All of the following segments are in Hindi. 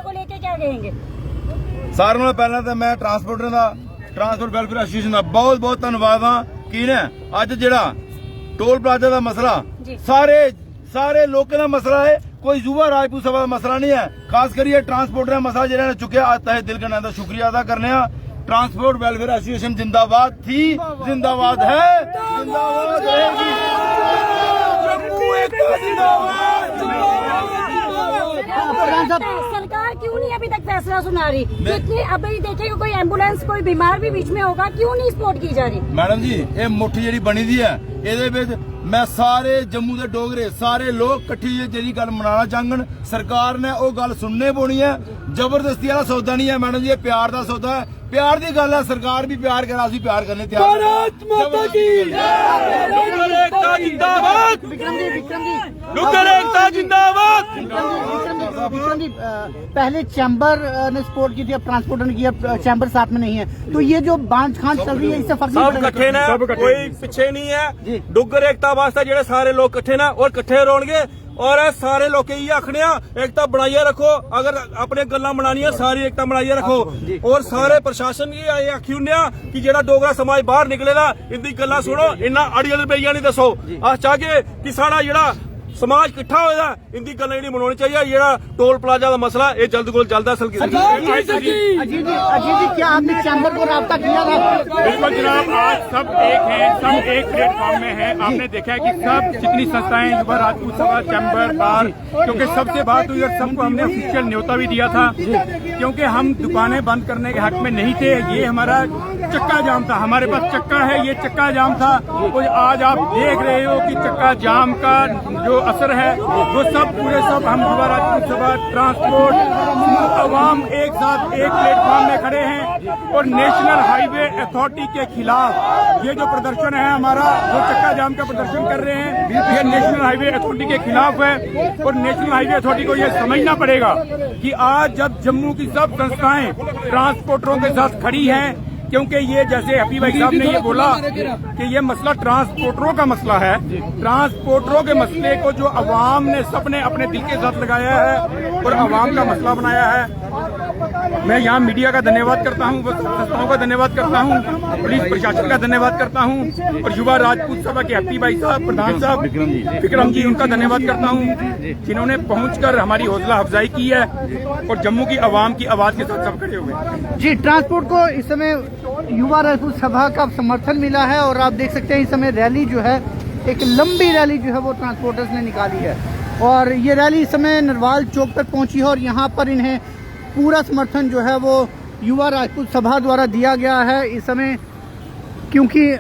को लेके क्या कहेंगे? सारे नालों पहला तो मैं ट्रांसपोर्टर का ट्रांसपोर्ट वेलफेयर एसोसीएशन का बहुत बहुत धन्यवाद हाँ कि ने अज जिहड़ा टोल प्लाजा का मसला सारे लोगों का मसला है, कोई युवा राजपूत सभा का मसला नहीं है। खास करिए ट्रांसपोर्टर का मसला जिन्होंने चुकया आता है, दिल का शुक्रिया अदा करने। ट्रांसपोर्ट वेलफेयर एसोसिएशन जिंदाबाद थी, जिंदाबाद है, जिंदाबाद रहेगी। सरकार क्यों नहीं अभी तक फैसला सुना रही? कितनी अभी देखिए कोई एम्बुलेंस कोई बीमार भी बीच में होगा, क्यों नहीं सपोर्ट की जा रही? मैडम जी ये मुठ जी बनी दी है, ये मैं सारे जम्मू के डोगरे सारे लोग कट्ठी जी गल मनाना चाहन। सरकार ने वो गल सुनने पौनी है, जबरदस्ती वाला सौदा नहीं है मैडम जी, ये प्यार का सौदा है, प्यार की गल है। सरकार भी प्यार करे, असं प्यार करने तैयार। भारत माता की डोगर एकता जिंदाबाद, डोगर एकता जिंदाबाद। विक्रम जी पहले चैम्बर ने सपोर्ट की थी, अब ट्रांसपोर्टर ने किया, चैम्बर साथ में नहीं है, तो ये जो बांझ खान चल रही है इससे फर्क नहीं सब कट्ठे ने, कोई पीछे नहीं है। डोगर एकता वास्ते जेडे सारे लोग कट्ठे ने और कट्ठे रहोगे और सारे लोग ये आखने एकता बनाइए रखो, अगर अपने गल्लां बनानियां सारी एकता बनाइए रखो। और सारे प्रशासन की आखी हुन्ने कि जेड़ा डोगरा समाज बाहर निकलेगा इनकी गल्लां सुनो, इन्ना अड़ियल रुपया नहीं दसो। अस चाहगे कि साड़ा जेड़ा समाज किट्ठा होएगा, इनकी गल्लां नहीं मनवानी चाहिए। जेड़ा टोल प्लाजा का मसला ये जल्द को जल्द हल अजीत जी क्या आपने चैम्बर को राब्ता किया था? बिल्कुल जनाब, आज सब एक है, सब एक प्लेटफॉर्म में है। आपने देखा है कि सब जितनी संस्थाएं युवा राजपूत सभा चैम्बर बार, क्योंकि सबसे बात हुई और सबको हमने ऑफिशियल न्योता भी दिया था, क्योंकि हम दुकानें बंद करने के हक में नहीं थे। ये हमारा चक्का जाम था, हमारे पास चक्का है, ये चक्का जाम था। तो आज आप देख रहे हो कि चक्का जाम का जो असर है वो सब पूरे सब हम युवा राजपूत सभा ट्रांसपोर्ट अवाम एक साथ एक प्लेटफॉर्म में खड़े हैं और नेशनल हाईवे अथॉरिटी के खिलाफ ये जो प्रदर्शन है हमारा, जो चक्का जाम का प्रदर्शन कर रहे हैं, ये नेशनल हाईवे अथॉरिटी के खिलाफ है। और नेशनल हाईवे अथॉरिटी को ये समझना पड़ेगा कि आज जब जम्मू की सब संस्थाएं ट्रांसपोर्टरों के साथ खड़ी हैं, क्योंकि ये जैसे हफी भाई साहब ने ये बोला कि ये मसला ट्रांसपोर्टरों का मसला है, ट्रांसपोर्टरों के मसले को जो अवाम ने सबने अपने दिल के साथ लगाया है और अवाम का मसला बनाया है। मैं यहाँ मीडिया का धन्यवाद करता हूँ, संस्थाओं का धन्यवाद करता हूँ, पुलिस प्रशासन का धन्यवाद करता हूँ और युवा राजपूत सभा के हफी भाई साहब, प्रधान साहब विक्रम जी, उनका धन्यवाद करता हूँ जिन्होंने पहुंचकर हमारी हौसला अफजाई की है और जम्मू की अवाम की आवाज के साथ सब खड़े हुए। जी, ट्रांसपोर्ट को इस समय युवा राजपूत सभा का समर्थन मिला है और आप देख सकते हैं इस समय रैली जो है, एक लंबी रैली जो है वो ट्रांसपोर्टर्स ने निकाली है और ये रैली इस समय नरवाल चौक तक पहुंची है और यहाँ पर इन्हें पूरा समर्थन जो है वो युवा राजपूत सभा द्वारा दिया गया है इस समय, क्योंकि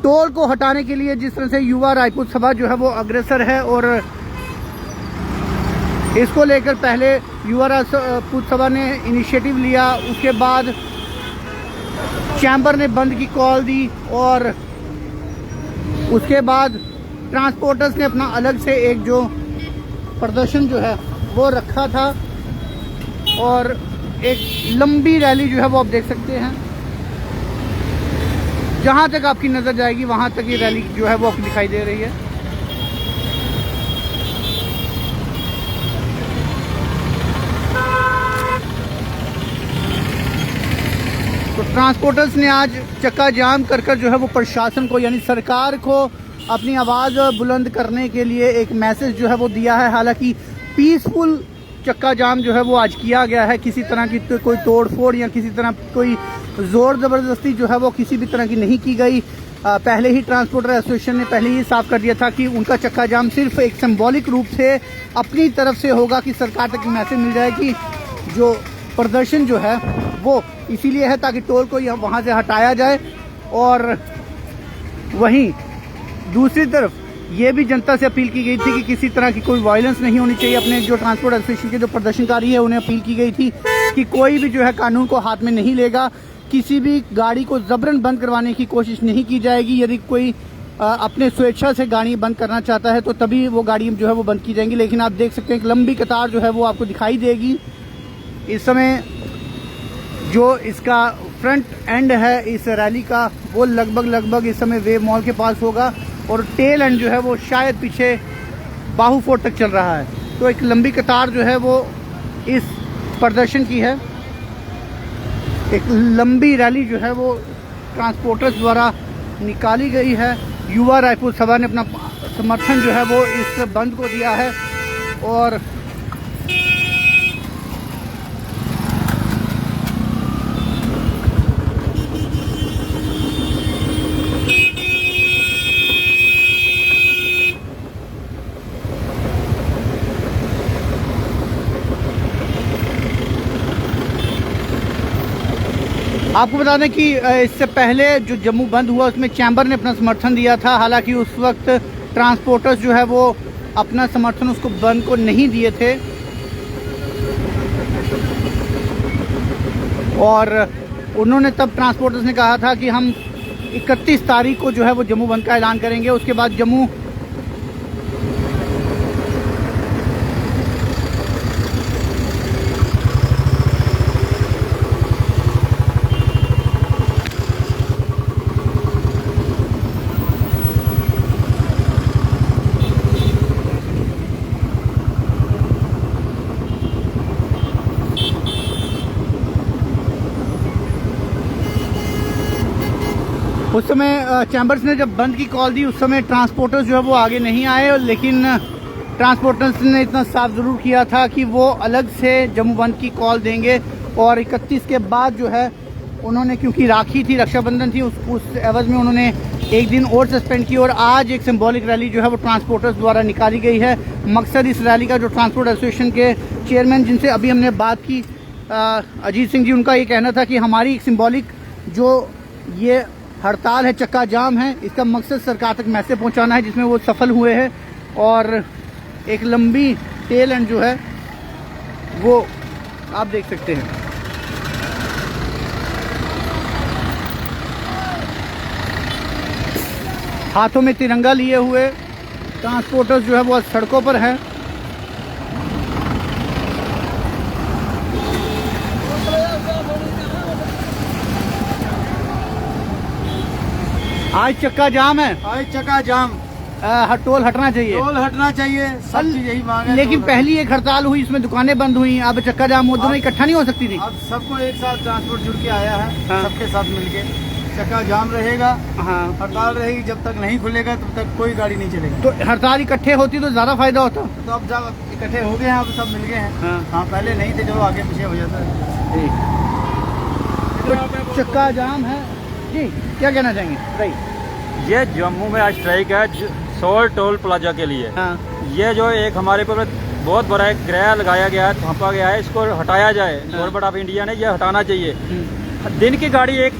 टोल को हटाने के लिए जिस तरह से युवा राजपूत सभा जो है वो अग्रसर है और इसको लेकर पहले युवा राजपूत सभा ने इनिशिएटिव लिया, उसके बाद चैम्बर ने बंद की कॉल दी और उसके बाद ट्रांसपोर्टर्स ने अपना अलग से एक जो प्रदर्शन जो है वो रखा था और एक लंबी रैली जो है वो आप देख सकते हैं, जहां तक आपकी नजर जाएगी वहां तक ये रैली जो है वो आपको दिखाई दे रही है। तो ट्रांसपोर्टर्स ने आज चक्का जाम कर जो है वो प्रशासन को यानी सरकार को अपनी आवाज़ बुलंद करने के लिए एक मैसेज जो है वो दिया है। हालांकि पीसफुल चक्का जाम जो है वो आज किया गया है, किसी तरह की तो कोई तोड़फोड़ या किसी तरह कोई जोर ज़बरदस्ती जो है वो किसी भी तरह की नहीं की गई। पहले ही ट्रांसपोर्टर एसोसिएशन ने पहले ही साफ कर दिया था कि उनका चक्का जाम सिर्फ एक सिंबॉलिक रूप से अपनी तरफ से होगा कि सरकार तक मैसेज मिल जाए कि जो प्रदर्शन जो है वो इसीलिए है ताकि टोल को वहाँ से हटाया जाए। और वहीं दूसरी तरफ ये भी जनता से अपील की गई थी कि किसी तरह की कोई वायलेंस नहीं होनी चाहिए। अपने जो ट्रांसपोर्ट एसोसिएशन के जो प्रदर्शनकारी है उन्हें अपील की गई थी कि कोई भी जो है कानून को हाथ में नहीं लेगा, किसी भी गाड़ी को जबरन बंद करवाने की कोशिश नहीं की जाएगी। यदि कोई अपने स्वेच्छा से गाड़ी बंद करना चाहता है तो तभी वो गाड़ी जो है वो बंद की जाएंगी। लेकिन आप देख सकते हैं एक लंबी कतार जो है वो आपको दिखाई देगी। इस समय जो इसका फ्रंट एंड है इस रैली का वो लगभग इस समय वेव मॉल के पास होगा और टेल एंड जो है वो शायद पीछे बाहू फोर्ट तक चल रहा है। तो एक लंबी कतार जो है वो इस प्रदर्शन की है। एक लंबी रैली जो है वो ट्रांसपोर्टर्स द्वारा निकाली गई है। युवा रायपुर सभा ने अपना समर्थन जो है वो इस बंद को दिया है। और आपको बता दें कि इससे पहले जो जम्मू बंद हुआ उसमें चैम्बर ने अपना समर्थन दिया था। हालांकि उस वक्त ट्रांसपोर्टर्स जो है वो अपना समर्थन उसको बंद को नहीं दिए थे और उन्होंने तब ट्रांसपोर्टर्स ने कहा था कि हम 31 तारीख को जो है वो जम्मू बंद का ऐलान करेंगे। उसके बाद जम्मू उस समय चैम्बर्स ने जब बंद की कॉल दी उस समय ट्रांसपोर्टर्स जो है वो आगे नहीं आए, लेकिन ट्रांसपोर्टर्स ने इतना साफ ज़रूर किया था कि वो अलग से जम्मू बंद की कॉल देंगे। और 31 के बाद जो है उन्होंने, क्योंकि राखी थी, रक्षाबंधन थी, उस एवज में उन्होंने एक दिन और सस्पेंड की और आज एक सिंबॉलिक रैली जो है वो ट्रांसपोर्टर्स द्वारा निकाली गई है। मकसद इस रैली का, जो ट्रांसपोर्ट एसोसिएशन के चेयरमैन जिनसे अभी हमने बात की, अजीत सिंह जी, उनका ये कहना था कि हमारी एक सिंबॉलिक जो ये हड़ताल है, चक्का जाम है, इसका मकसद सरकार तक मैसेज पहुंचाना है, जिसमें वो सफल हुए हैं। और एक लंबी टेल एंड जो है वो आप देख सकते हैं। हाथों में तिरंगा लिए हुए ट्रांसपोर्टर्स जो है वो सड़कों पर हैं। आज चक्का जाम है, आज चक्का जाम, टोल हटना चाहिए, टोल हटना चाहिए, सब चीज यही मांग है। लेकिन पहली एक हड़ताल हुई, इसमें दुकानें बंद हुई, अब चक्का जाम हो, दोनों इकट्ठा नहीं हो सकती थी। अब सबको एक साथ ट्रांसपोर्ट जुड़ के आया है, हाँ। सबके साथ मिलके चक्का जाम रहेगा। हाँ, हड़ताल रहेगी, जब तक नहीं खुलेगा तब तक कोई गाड़ी नहीं चलेगी। तो हड़ताल इकट्ठे होती तो ज्यादा फायदा होता। तो अब जब इकट्ठे हो गए हैं, अब सब मिल गए हैं। हाँ। हाँ, पहले नहीं थे, चलो आगे पीछे हो जाता है। तो चक्का जाम है जी, क्या कहना चाहेंगे भाई? ये जम्मू में आज स्ट्राइक है सोल टोल प्लाजा के लिए। हाँ, ये जो एक हमारे पर बहुत बड़ा एक ग्रह लगाया गया है, थोपा गया है, इसको हटाया जाए। गवर्नमेंट ऑफ इंडिया ने ये हटाना चाहिए। दिन की गाड़ी एक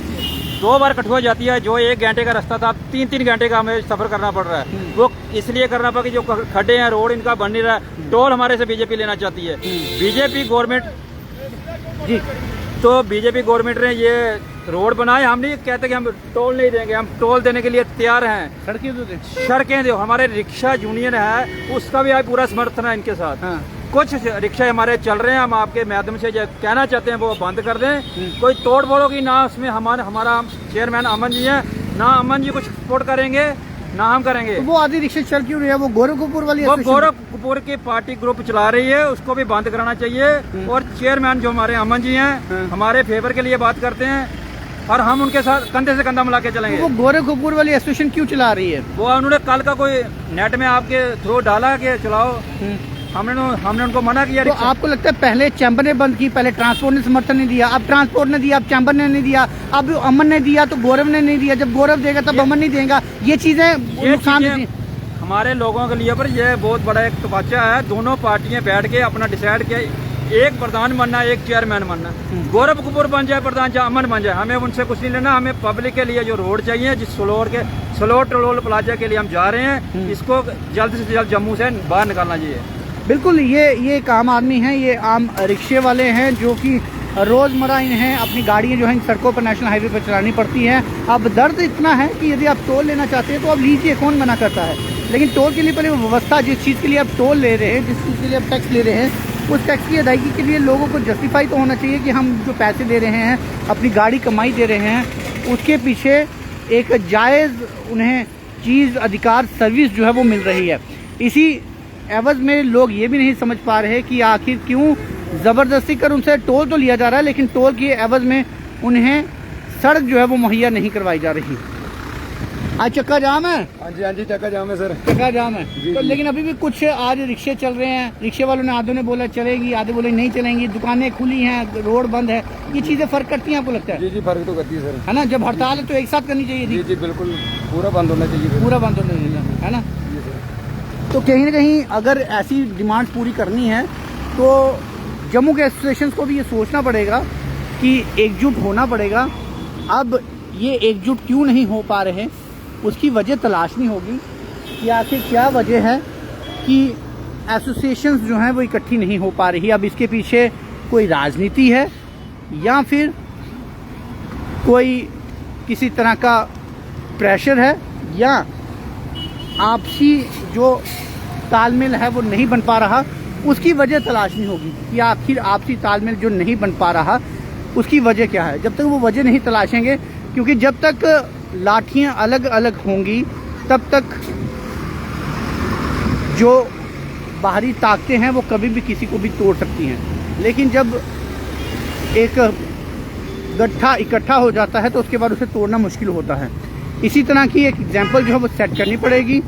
2 बार कठुआ जाती है, जो 1 घंटे का रास्ता था 3-3 घंटे का हमें सफर करना पड़ रहा है। वो इसलिए करना पड़ा कि जो खड्डे हैं, रोड इनका बन नहीं रहा है। टोल हमारे से बीजेपी लेना चाहती है। बीजेपी गवर्नमेंट जी, तो बीजेपी गवर्नमेंट ने ये रोड बनाए। हम नहीं कहते कि हम टोल नहीं देंगे, हम टोल देने के लिए तैयार हैं। सड़कें तो दे। सड़कें जो हमारे रिक्शा यूनियन है उसका भी आज पूरा समर्थन है इनके साथ। हाँ। कुछ रिक्शा हमारे चल रहे हैं, हम आपके माध्यम से जो कहना चाहते हैं वो बंद कर दें। कोई तोड़ फोड़ होगी ना, उसमें हमारा चेयरमैन अमन जी है ना, अमन जी कुछ सपोर्ट करेंगे ना हम करेंगे। तो वो आधी रिक्शा चल क्यों रही है? वो गोरखपुर वाली वो एसोसिएशन- गोरखपुर की पार्टी ग्रुप चला रही है, उसको भी बंद कराना चाहिए। और चेयरमैन जो हमारे अमन जी हैं, हमारे फेवर के लिए बात करते हैं और हम उनके साथ कंधे से कंधा मिला के चलेंगे। वो गोरखपुर वाली एसोसिएशन क्यों चला रही है? वो उन्होंने कल का कोई नेट में आपके थ्रू डाला कि चलाओ, हमने उनको मना किया। तो आपको लगता है पहले चैम्बर ने बंद की, पहले ट्रांसपोर्ट ने समर्थन नहीं दिया, अब ट्रांसपोर्ट ने दिया, अब चैम्बर ने नहीं दिया, अब अमन ने दिया तो गौरव ने नहीं दिया, जब गौरव देगा तब अमन नहीं देगा। ये चीजें नुकसान देती हैं हमारे लोगों के लिए। पर यह बहुत बड़ा एक तमाचा है। दोनों पार्टियां बैठ के अपना डिसाइड किया, एक प्रधान बनना, एक चेयरमैन बनना। गोरखपुर बन जाए प्रधान, या अमन बन जाए, हमें उनसे कुछ नहीं लेना। हमें पब्लिक के लिए जो रोड चाहिए, जिस स्लोर टोल प्लाजा के लिए हम जा रहे हैं, इसको जल्द से जल्द जम्मू से बाहर निकालना चाहिए। बिल्कुल। ये एक आम आदमी है, ये आम रिक्शे वाले हैं जो कि रोज़मर्रा इन्हें अपनी गाड़ियाँ जो हैं इन सड़कों पर, नेशनल हाईवे पर चलानी पड़ती हैं। अब दर्द इतना है कि यदि आप टोल लेना चाहते हैं तो आप लीजिए, कौन मना करता है। लेकिन टोल के लिए पहले व्यवस्था, जिस चीज़ के लिए आप टोल ले रहे हैं, जिस चीज़ के लिए आप टैक्स ले रहे हैं, उस टैक्स की अदायगी के लिए लोगों को जस्टिफाई तो होना चाहिए कि हम जो पैसे दे रहे हैं, अपनी गाड़ी कमाई दे रहे हैं, उसके पीछे एक जायज़ उन्हें चीज़ अधिकार सर्विस जो है वो मिल रही है। इसी एवज में लोग ये भी नहीं समझ पा रहे कि आखिर क्यों ज़बरदस्ती कर उनसे टोल तो लिया जा रहा है, लेकिन टोल के एवज में उन्हें सड़क जो है वो मुहैया नहीं करवाई जा रही। आज चक्का जाम है। हाँ जी चक्का जाम है सर। चक्का जाम है तो लेकिन अभी भी कुछ आज रिक्शे चल रहे हैं। रिक्शे वालों ने आधों ने बोला चलेगी, आधे बोले नहीं चलेंगी, दुकानें खुली हैं, रोड बंद है। ये चीजें फर्क करती हैं आपको लगता है? जी फर्क तो करती है सर, है ना। जब हड़ताल है तो एक साथ करनी चाहिए थी। जी बिल्कुल, पूरा बंद होना चाहिए, पूरा बंद होना चाहिए, है ना। तो कहीं ना कहीं अगर ऐसी डिमांड पूरी करनी है तो जम्मू के एसोसिएशन को भी ये सोचना पड़ेगा कि एकजुट होना पड़ेगा। अब ये एकजुट क्यों नहीं हो पा रहे, उसकी वजह तलाशनी होगी कि आखिर क्या वजह है कि एसोसिएशंस जो हैं वो इकट्ठी नहीं हो पा रही। अब इसके पीछे कोई राजनीति है या फिर कोई किसी तरह का प्रेशर है या आपसी जो तालमेल है वो नहीं बन पा रहा, उसकी वजह तलाशनी होगी कि आखिर आपसी तालमेल जो नहीं बन पा रहा उसकी वजह क्या है। जब तक वो वजह नहीं तलाशेंगे, क्योंकि जब तक लाठियां अलग अलग होंगी तब तक जो बाहरी ताकतें हैं वो कभी भी किसी को भी तोड़ सकती हैं। लेकिन जब एक गट्ठा इकट्ठा हो जाता है तो उसके बाद उसे तोड़ना मुश्किल होता है। इसी तरह की एक एग्जाम्पल जो है वो सेट करनी पड़ेगी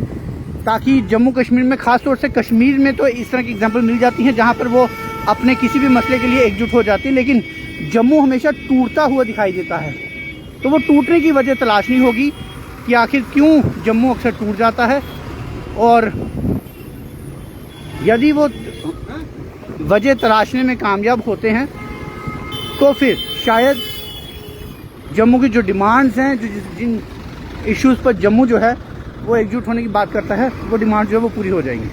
ताकि जम्मू कश्मीर में, खास तौर से कश्मीर में तो इस तरह की एग्जाम्पल मिल जाती हैं जहां पर वो अपने किसी भी मसले के लिए एकजुट हो जाती है, लेकिन जम्मू हमेशा टूटता हुआ दिखाई देता है। तो वो टूटने की वजह तलाशनी होगी कि आखिर क्यों जम्मू अक्सर टूट जाता है, और यदि वो वजह तलाशने में कामयाब होते हैं तो फिर शायद जम्मू की जो डिमांड्स हैं, जो जिन इश्यूज पर जम्मू जो है वो एकजुट होने की बात करता है, वो डिमांड जो है वो पूरी हो जाएंगी।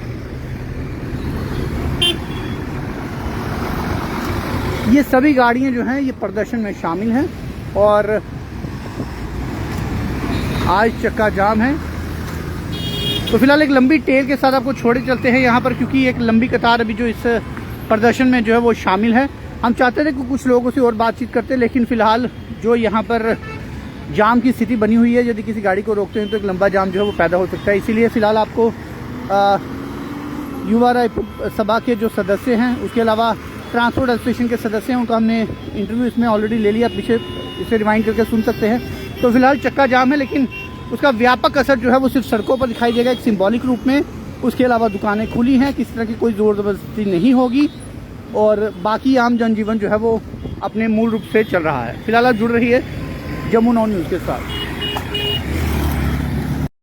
ये सभी गाड़ियां जो हैं ये प्रदर्शन में शामिल हैं और आज चक्का जाम है। तो फिलहाल एक लंबी टेल के साथ आपको छोड़े चलते हैं यहाँ पर, क्योंकि एक लंबी कतार अभी जो इस प्रदर्शन में जो है वो शामिल है। हम चाहते थे कि कुछ लोगों से और बातचीत करते, लेकिन फिलहाल जो यहाँ पर जाम की स्थिति बनी हुई है, यदि किसी गाड़ी को रोकते हैं तो एक लंबा जाम जो है वो पैदा हो सकता है। इसीलिए फिलहाल आपको युवा रायपुर सभा के जो सदस्य हैं, उसके अलावा ट्रांसपोर्ट एसोसिएशन के सदस्य हैं, उनका हमने इंटरव्यू इसमें ऑलरेडी ले लिया, पीछे इसे रिवाइंड करके सुन सकते हैं। तो फिलहाल चक्का जाम है, लेकिन उसका व्यापक असर जो है वो सिर्फ सड़कों पर दिखाई देगा एक सिंबॉलिक रूप में। उसके अलावा दुकानें खुली हैं, किसी तरह की कोई जोर जबरदस्ती नहीं होगी और बाकी आम जनजीवन जो है वो अपने मूल रूप से चल रहा है। फिलहाल आप जुड़ रही है जम्मू नाउ न्यूज़ के साथ।